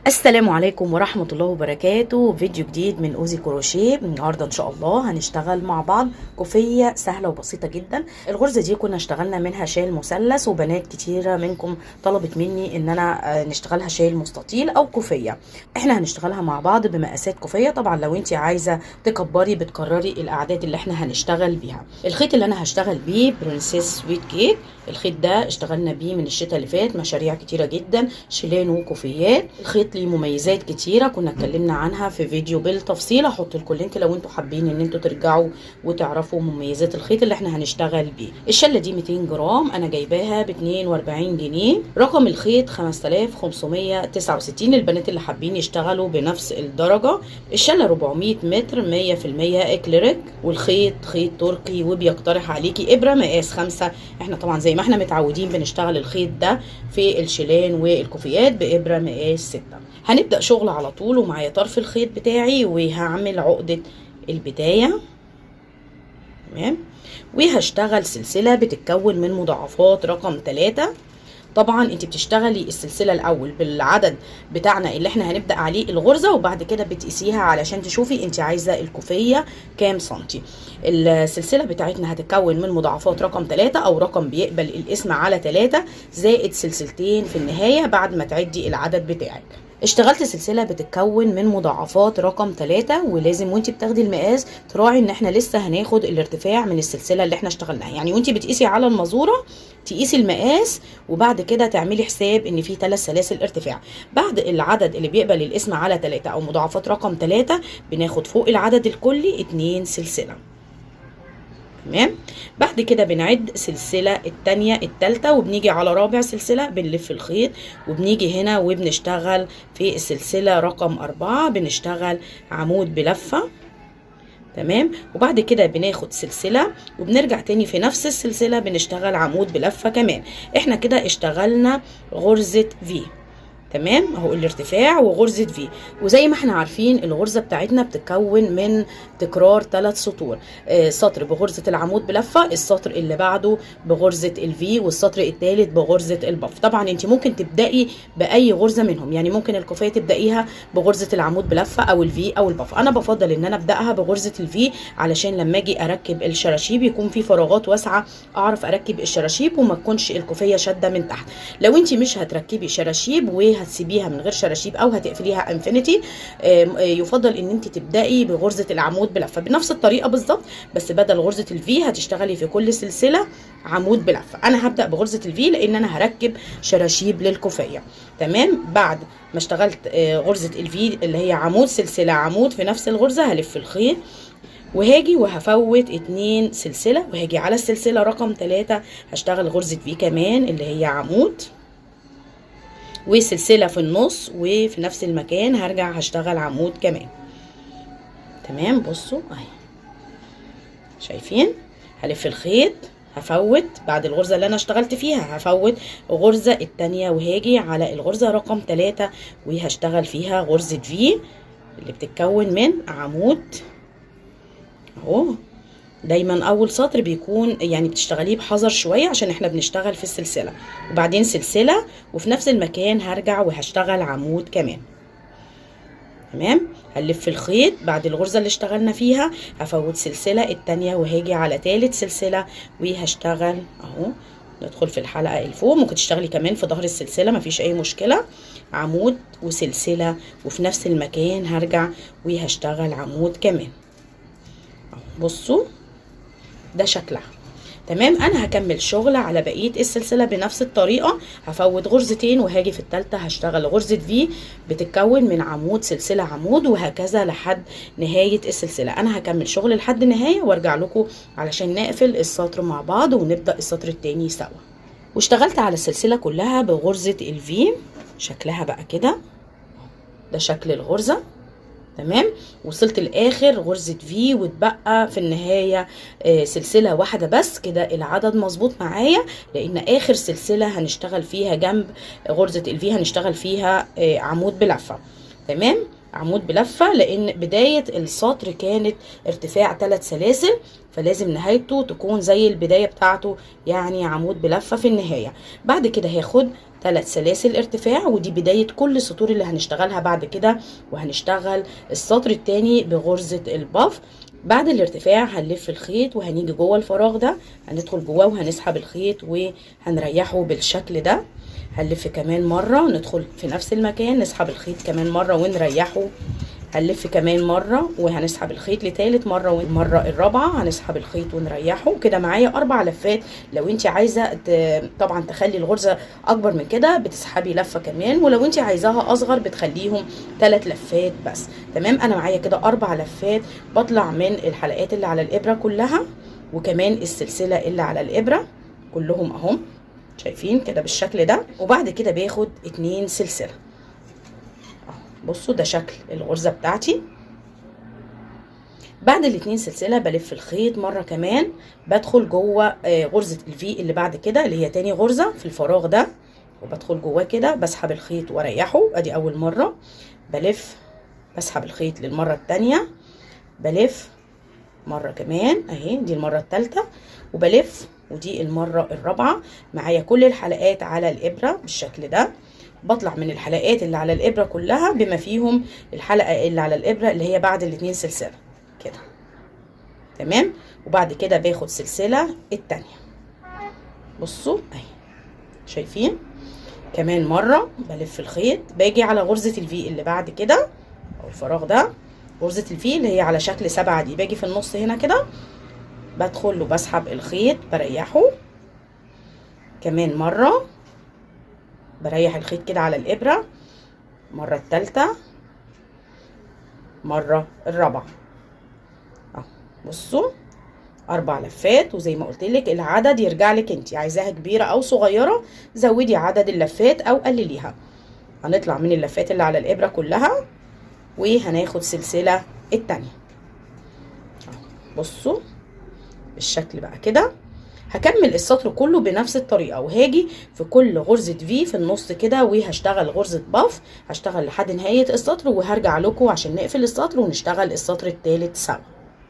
السلام عليكم ورحمة الله وبركاته. فيديو جديد من اوزي كروشيه. النهارده ان شاء الله هنشتغل مع بعض كوفية سهلة وبسيطة جدا. الغرزة دي كنا اشتغلنا منها شال مثلث، وبنات كتيرة منكم طلبت مني ان انا نشتغلها شال مستطيل او كوفية. احنا هنشتغلها مع بعض بمقاسات كوفية. طبعا لو انت عايزة تكبري بتكرري الاعداد اللي احنا هنشتغل بيها. الخيط اللي انا هشتغل بيه برنسيس سويت كيك. الخيط ده اشتغلنا بيه من الشتاء اللي فات مشاريع كتيرة جدا، شيلان وكوفيات. الخيط ليه مميزات كتيرة كنا اتكلمنا عنها في فيديو بالتفصيل، هحط لكم اللينك لو انتوا حابين ان انتوا ترجعوا وتعرفوا مميزات الخيط اللي احنا هنشتغل بيه. الشلة دي 200 جرام، انا جايباها ب 42 جنيه. رقم الخيط 5569. البنات اللي حابين يشتغلوا بنفس الدرجة. الشلة 400 متر 100% اكليريك، والخيط خيط تركي، وبيقترح عليكي ابرة مقاس 5. احنا طبعا زي ما احنا متعودين بنشتغل الخيط ده في الشيلان والكوفيات بابرة مقاس 6. هنبدأ شغل على طول، ومعايا طرف الخيط بتاعي وهعمل عقدة البداية. تمام، وهشتغل سلسلة بتتكون من مضاعفات رقم 3. طبعا انت بتشتغلي السلسله الاول بالعدد بتاعنا اللي احنا هنبدا عليه الغرزه، وبعد كده بتقيسيها علشان تشوفي انت عايزه الكوفيه كام سنتي. السلسله بتاعتنا هتتكون من مضاعفات رقم 3 او رقم بيقبل القسم على 3 زائد سلسلتين في النهايه بعد ما تعدي العدد بتاعك. اشتغلت سلسله بتتكون من مضاعفات رقم 3، ولازم وانت بتاخدي المقاس تراعي ان احنا لسه هناخد الارتفاع من السلسله اللي احنا اشتغلناها. يعني وانت بتقيسي على المازوره تقيسي المقاس، وبعد كده تعملي حساب ان في 3 سلاسل ارتفاع. بعد العدد اللي بيقبل القسم على 3 او مضاعفات رقم 3 بناخد فوق العدد الكلي 2 سلسله. تمام، بعد كده بنعد سلسله التانية التالتة، وبنيجي على رابع سلسله بنلف الخيط، وبنيجي هنا وبنشتغل في السلسله رقم 4 بنشتغل عمود بلفه. تمام، وبعد كده بناخد سلسله وبنرجع تاني في نفس السلسله بنشتغل عمود بلفه كمان. احنا كده اشتغلنا غرزه في. تمام، اهو الارتفاع وغرزه في. وزي ما احنا عارفين الغرزه بتاعتنا بتتكون من تكرار 3 سطور. سطر بغرزه العمود بلفه، السطر اللي بعده بغرزه الفي، والسطر الثالث بغرزه البف. طبعا انت ممكن تبداي باي غرزه منهم، يعني ممكن الكوفيه تبدايها بغرزه العمود بلفه او الفي او البف. انا بفضل ان انا ابداها بغرزه الفي علشان لما اجي اركب الشراشيب يكون في فراغات واسعه اعرف اركب الشراشيب وما تكونش الكوفيه شاده من تحت. لو انت مش هتركبي شراشيب وهتسيبيها من غير شراشيب او هتقفليها انفينيتي، يفضل ان انت تبداي بغرزه العمود بلفه بنفس الطريقه بالظبط، بس بدل غرزه الفي هتشتغلي في كل سلسله عمود بلفه. انا هبدا بغرزه الفي لان انا هركب شراشيب للكوفيه. تمام، بعد ما اشتغلت غرزه الفي اللي هي عمود سلسله عمود في نفس الغرزه هلف الخيط وهاجي وهفوت 2 سلسله، وهاجي على السلسله رقم 3 هشتغل غرزه في كمان اللي هي عمود، وسلسله في النص، وفي نفس المكان هرجع هشتغل عمود كمان. تمام، بصوا اهي شايفين هلف الخيط هفوت بعد الغرزه اللي انا اشتغلت فيها هفوت غرزه التانية، وهاجي على الغرزه رقم 3 وهشتغل فيها غرزه في اللي بتتكون من عمود. اهو دايما اول سطر بيكون يعني بتشتغليه بحذر شويه عشان احنا بنشتغل في السلسله، وبعدين سلسله وفي نفس المكان هرجع وهشتغل عمود كمان. تمام، هنلف الخيط بعد الغرزه اللي اشتغلنا فيها هفوت سلسله التانية وهاجي على تالت سلسله وهشتغل اهو. ندخل في الحلقه اللي فوق، ممكن تشتغلي كمان في ظهر السلسله مفيش اي مشكله. عمود وسلسله وفي نفس المكان هرجع وهشتغل عمود كمان. بصوا ده شكلها. تمام، انا هكمل شغل على بقيه السلسله بنفس الطريقه. هفوت غرزتين وهاجي في الثالثه هشتغل غرزه في بتتكون من عمود سلسله عمود، وهكذا لحد نهايه السلسله. انا هكمل شغل لحد النهايه وارجع لكم علشان نقفل السطر مع بعض ونبدا السطر التاني سوا. واشتغلت على السلسله كلها بغرزه الفي. شكلها بقى كده، ده شكل الغرزه. تمام، وصلت لاخر غرزه في واتبقى في النهايه سلسله واحده بس. كده العدد مظبوط معايا، لان اخر سلسله هنشتغل فيها جنب غرزه الفي هنشتغل فيها عمود بلفه. تمام، عمود بلفة، لان بداية السطر كانت ارتفاع 3 سلاسل، فلازم نهايته تكون زي البداية بتاعته، يعني عمود بلفة في النهاية. بعد كده هاخد 3 سلاسل ارتفاع، ودي بداية كل السطور اللي هنشتغلها بعد كده. وهنشتغل السطر التاني بغرزة الباف. بعد الارتفاع هنلف الخيط وهنيجي جوه الفراغ ده، هندخل جواه وهنسحب الخيط وهنريحه بالشكل ده. هنلف كمان مرة، ندخل في نفس المكان، نسحب الخيط كمان مرة ونريحه. هنلف كمان مرة وهنسحب الخيط لتالت مرة، والمرة الرابعة هنسحب الخيط ونريحه. كده معايا 4 لفات. لو انت عايزة طبعا تخلي الغرزة اكبر من كده بتسحبي لفة كمان، ولو انت عايزاها اصغر بتخليهم 3 لفات بس. تمام، انا معايا كده 4 لفات. بطلع من الحلقات اللي على الابرة كلها، وكمان السلسلة اللي على الابرة كلهم اهم، شايفين كده بالشكل ده. وبعد كده باخد 2 سلسلة. بصوا ده شكل الغرزة بتاعتي. بعد ال2 سلسلة بلف الخيط مرة كمان، بدخل جوه غرزة الفي اللي بعد كده، اللي هي تاني غرزة في الفراغ ده، وبدخل جواه كده، بسحب الخيط واريحه. ادي اول مرة بلف، بسحب الخيط للمرة التانية، بلف مرة كمان اهي، دي المرة التالتة، وبلف، ودي المرة الرابعة. معايا كل الحلقات على الابرة بالشكل ده. بطلع من الحلقات اللي على الابرة كلها بما فيهم الحلقة اللي على الابرة اللي هي بعد ال2 سلسلة كده. تمام، وبعد كده باخد سلسلة التانية. بصوا اهي، شايفين كمان مرة بلف الخيط، باجي على غرزة الفي اللي بعد كده او الفراغ ده. غرزة الفي اللي هي على شكل 7 دي، باجي في النص هنا كده، بدخل وبسحب الخيط بريحه. كمان مرة بريح الخيط كده على الابرة، مرة التالتة، مرة الرابعة. بصوا 4 لفات. وزي ما قلت لك العدد يرجع لك انت، عايزاها كبيرة او صغيرة زودي عدد اللفات او قلليها. هنطلع من اللفات اللي على الابرة كلها وهناخد سلسلة التانية. بصوا بالشكل بقى كده. هكمل السطر كله بنفس الطريقة، وهاجي في كل غرزة في في النص كده، وهشتغل غرزة باف، هشتغل لحد نهاية السطر، وهرجع لكم عشان نقفل السطر ونشتغل السطر التالت سوا.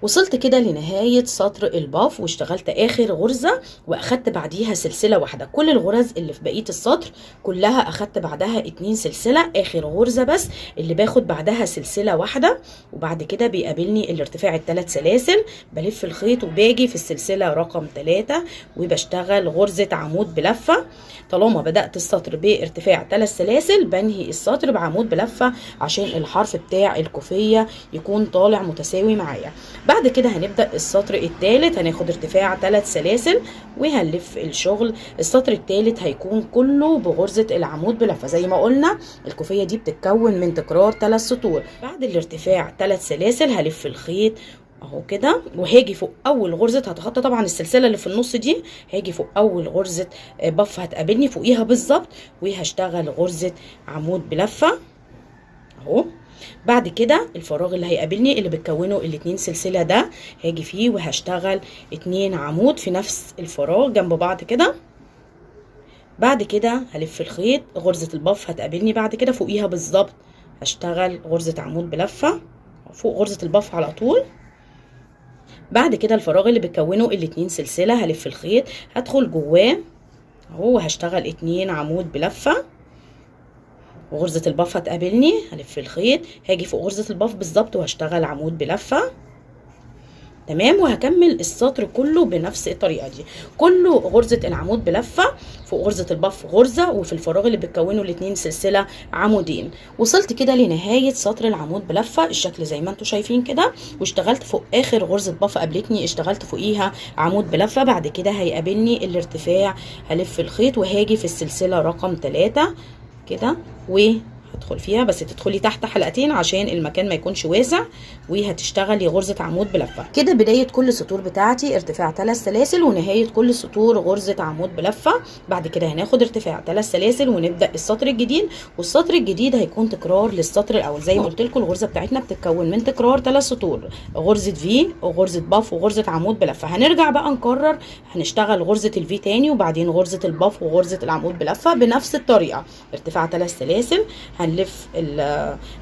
وصلت كده لنهاية سطر الباف، واشتغلت اخر غرزة واخدت بعديها سلسلة واحدة. كل الغرز اللي في بقية السطر كلها اخدت بعدها 2 سلسلة، اخر غرزة بس اللي باخد بعدها سلسلة واحدة. وبعد كده بيقابلني الارتفاع ال3 سلاسل، بلف الخيط وباجي في السلسلة رقم 3 وبشتغل غرزة عمود بلفة. طالما بدأت السطر بارتفاع 3 سلاسل بنهي السطر بعمود بلفة عشان الحرف بتاع الكوفية يكون طالع متساوي معايا. بعد كده هنبدأ السطر الثالث، هناخد ارتفاع 3 سلاسل وهنلف الشغل. السطر الثالث هيكون كله بغرزة العمود بلفة. زي ما قلنا الكوفية دي بتتكون من تكرار 3 سطور. بعد الارتفاع 3 سلاسل هلف الخيط اهو كده، وهاجي فوق اول غرزة، هتخطى طبعا السلسلة اللي في النص دي، هاجي فوق اول غرزة بف هتقابلني فوقيها بالظبط، وهشتغل غرزة عمود بلفة اهو. بعد كده الفراغ اللي هيقابلني اللي بتكونه ال2 سلسلة ده، هاجي فيه وهشتغل 2 عمود في نفس الفراغ جنب بعض كده. بعد كده هلف الخيط، غرزة البف هتقابلني بعد كده فوقيها بالظبط، هشتغل غرزة عمود بلفة فوق غرزة البف على طول. بعد كده الفراغ اللي بتكونه ال2 سلسلة هلف الخيط، هدخل جواه اهو وهشتغل 2 عمود بلفة، وغرزة الباف هتقابلني، هلف الخيط، هاجي فوق غرزة الباف بالظبط وهشتغل عمود بلفة. تمام، وهكمل السطر كله بنفس الطريقة دي، كله غرزة العمود بلفة، فوق غرزة الباف غرزة، وفي الفراغ اللي بتكونه ال2 سلسلة عمودين. وصلت كده لنهاية سطر العمود بلفة، الشكل زي ما انتوا شايفين كده. واشتغلت فوق اخر غرزة باف قابلتني، اشتغلت فوقيها عمود بلفة. بعد كده هيقابلني الارتفاع، هلف الخيط وهاجي في السلسلة رقم 3 كده، وهدخل فيها، بس تدخلي تحت حلقتين عشان المكان ما يكونش واسع، وهتشتغلي غرزة عمود بلفة. كده بداية كل سطور بتاعتي ارتفاع 3 سلاسل، ونهاية كل سطور غرزة عمود بلفة. بعد كده هناخد ارتفاع 3 سلاسل ونبدأ السطر الجديد، والسطر الجديد هيكون تكرار للسطر الاول. زي ما قلت لكم الغرزة بتاعتنا بتتكون من تكرار 3 سطور، غرزة في وغرزة باف وغرزة عمود بلفة. هنرجع بقى نكرر، هنشتغل غرزة الفي تاني، وبعدين غرزة الباف وغرزة العمود بلفة بنفس الطريقة. ارتفاع 3 سلاسل هنلف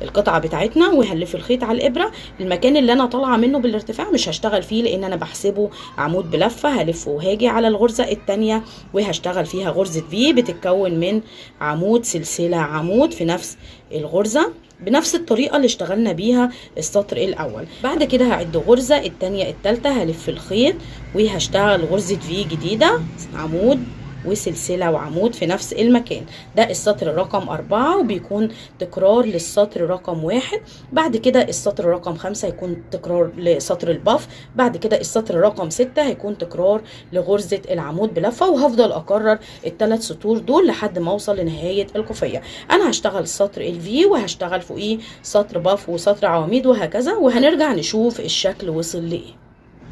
القطعه بتاعتنا وهنلف الخيط على الابره. المكان اللي انا طالعه منه بالارتفاع مش هشتغل فيه لان انا بحسبه عمود بلفه، هلفه وهاجي على الغرزه الثانيه وهشتغل فيها غرزه في بتتكون من عمود سلسله عمود في نفس الغرزه بنفس الطريقه اللي اشتغلنا بيها السطر الاول. بعد كده هعد غرزه الثانيه الثالثه، هلف الخيط وهشتغل غرزه في جديده عمود وسلسله وعمود في نفس المكان. ده السطر رقم 4 وبيكون تكرار للسطر رقم 1. بعد كده السطر رقم 5 هيكون تكرار لسطر الباف. بعد كده السطر رقم 6 هيكون تكرار لغرزه العمود بلفه، وهفضل اكرر الثلاث سطور دول لحد ما اوصل لنهايه الكوفيه. انا هشتغل سطر الفي وهشتغل فوقيه سطر باف وسطر عواميد وهكذا، وهنرجع نشوف الشكل وصل لايه.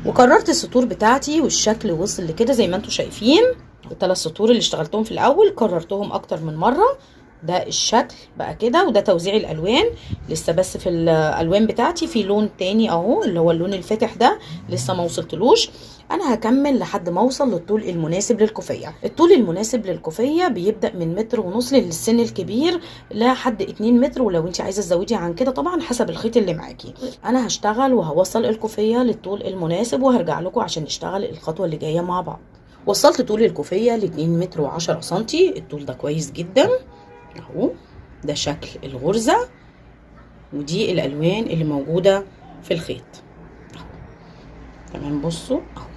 وكررت السطور بتاعتي والشكل وصل لكده زي ما انتم شايفين. الثلاث سطور اللي اشتغلتهم في الاول كررتهم اكتر من مره. ده الشكل بقى كده، وده توزيع الالوان. لسه بس في الالوان بتاعتي في لون تاني اهو اللي هو اللون الفاتح ده لسه ما وصلتلوش. انا هكمل لحد ما اوصل للطول المناسب للكوفيه. الطول المناسب للكوفيه بيبدا من 1.5 متر للسن الكبير لحد 2 متر، ولو انت عايزه تزودي عن كده طبعا حسب الخيط اللي معاكي. انا هشتغل وهوصل الكوفيه للطول المناسب وهرجع لكم عشان نشتغل الخطوه اللي جايه مع بعض. وصلت طول الكوفيه ل 2 متر و10 سنتي. الطول ده كويس جدا اهو. ده شكل الغرزه ودي الالوان اللي موجوده في الخيط اهو. تمام بصوا اهو.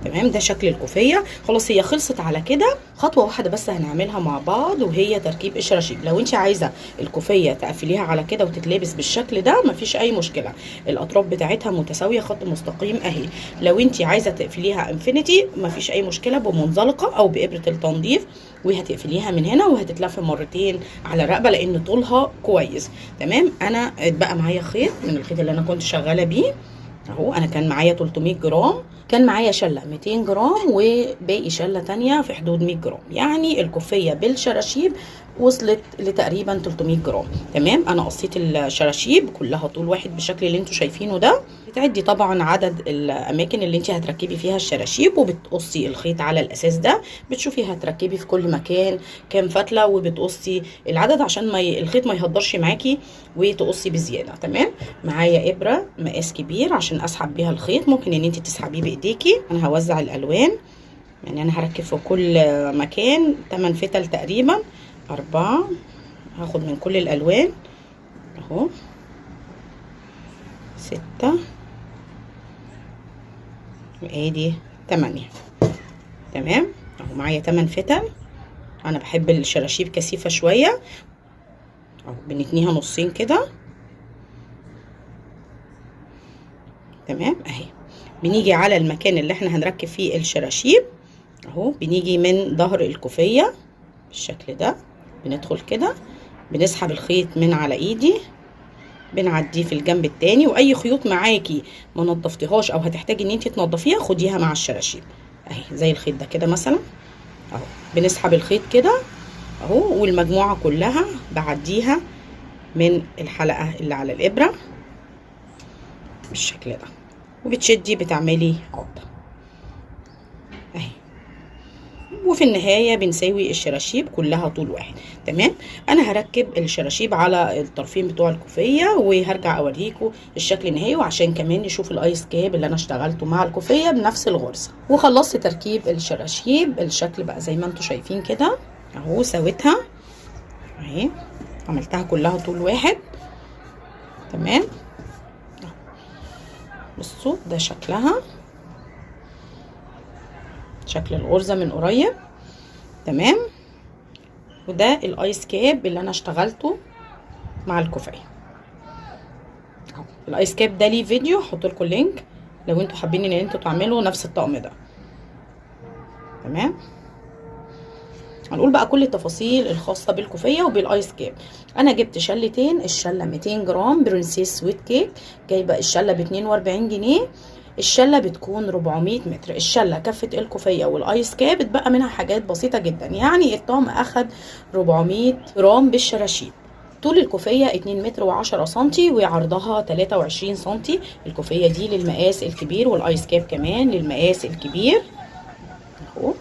تمام ده شكل الكوفيه. خلاص هي خلصت على كده. خطوه واحده بس هنعملها مع بعض وهي تركيب الشراشيب. لو انت عايزه الكوفيه تقفليها على كده وتتلبس بالشكل ده مفيش اي مشكله، الاطراف بتاعتها متساويه خط مستقيم اهي. لو انت عايزه تقفليها انفينيتي مفيش اي مشكله بمنزلقه او بابره التنظيف، وهتقفليها من هنا وهتتلف مرتين على الرقبه لان طولها كويس. تمام. انا اتبقى معايا خيط من الخيط اللي انا كنت شغاله بيه اهو. انا كان معايا 300 جرام، كان معايا شله 200 جرام وباقي شله تانية في حدود 100 جرام، يعني الكوفيه بالشراشيب وصلت لتقريبا 300 جرام. تمام. انا قصيت الشراشيب كلها طول واحد بالشكل اللي انتوا شايفينه ده. بتعدي طبعا عدد الاماكن اللي انت هتركبي فيها الشراشيب وبتقصي الخيط على الاساس ده. بتشوفي هتركبي في كل مكان كام فتله وبتقصي العدد عشان الخيط ما يهدرش معاكي وتقصي بزياده. تمام. معايا ابره مقاس كبير عشان اسحب بيها الخيط، ممكن ان انت تسحبيه بايديكي. انا هوزع الالوان، يعني انا هركب في كل مكان 8 فتل تقريبا 4. هاخد من كل الالوان اهو 6 وادي 8. تمام اهو معايا 8 فتل. انا بحب الشراشيب كثيفه شويه اهو، بنتنيها نصين كده. تمام اهي. بنيجي على المكان اللي احنا هنركب فيه الشراشيب اهو، بنيجي من ظهر الكوفيه بالشكل ده، بندخل كده بنسحب الخيط من على ايدي، بنعديه في الجنب التاني، واي خيوط معاكي ما نضفتيهاش او هتحتاجي ان انت تنضفيها خديها مع الشراشيب اهي، زي الخيط ده كده مثلا اهو. بنسحب الخيط كده اهو، والمجموعه كلها بعديها من الحلقه اللي على الابره بالشكل ده، وبتشدي بتعملي عقده اهي. وفي النهايه بنساوي الشراشيب كلها طول واحد. تمام. انا هركب الشراشيب على الطرفين بتوع الكوفيه وهرجع اوريكم الشكل النهائي، وعشان كمان نشوف الايس كاب اللي انا اشتغلته مع الكوفيه بنفس الغرزه. وخلصت تركيب الشراشيب. الشكل بقى زي ما انتم شايفين كده اهو، سويتها اهي، عملتها كلها طول واحد. تمام. بصوا ده شكلها، شكل الغرزه من قريب. تمام. وده الايس كاب اللي انا اشتغلته مع الكوفيه اهو. الايس كاب ده ليه فيديو هحط لكم اللينك لو انتوا حابين ان انتوا تعملوا نفس الطقم ده. تمام. هنقول بقى كل التفاصيل الخاصه بالكوفيه وبالايس كاب. انا جبت شلتين، الشله 200 جرام برنسيس سويت كيك، جايبه الشله ب 42 جنيه. الشله بتكون 400 متر. الشله كفه الكوفيه والايس كاب اتبقى منها حاجات بسيطه جدا، يعني الطقم اخد 400 جرام بالشراشيب. طول الكوفيه 2 متر و10 سنتي وعرضها 23 سنتي. الكوفيه دي للمقاس الكبير والايس كاب كمان للمقاس الكبير اهو.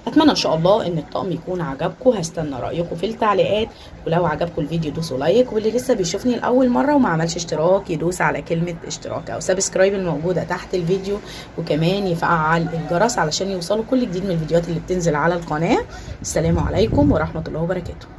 اتمنى ان شاء الله ان الطقم يكون عجبكم. هستنى رايكم في التعليقات، ولو عجبكم الفيديو دوسوا لايك، واللي لسه بيشوفني لاول مره وما عملش اشتراك يدوس على كلمه اشتراك او سبسكرايب الموجوده تحت الفيديو، وكمان يفعل الجرس علشان يوصلوا كل جديد من الفيديوهات اللي بتنزل على القناه. السلام عليكم ورحمه الله وبركاته.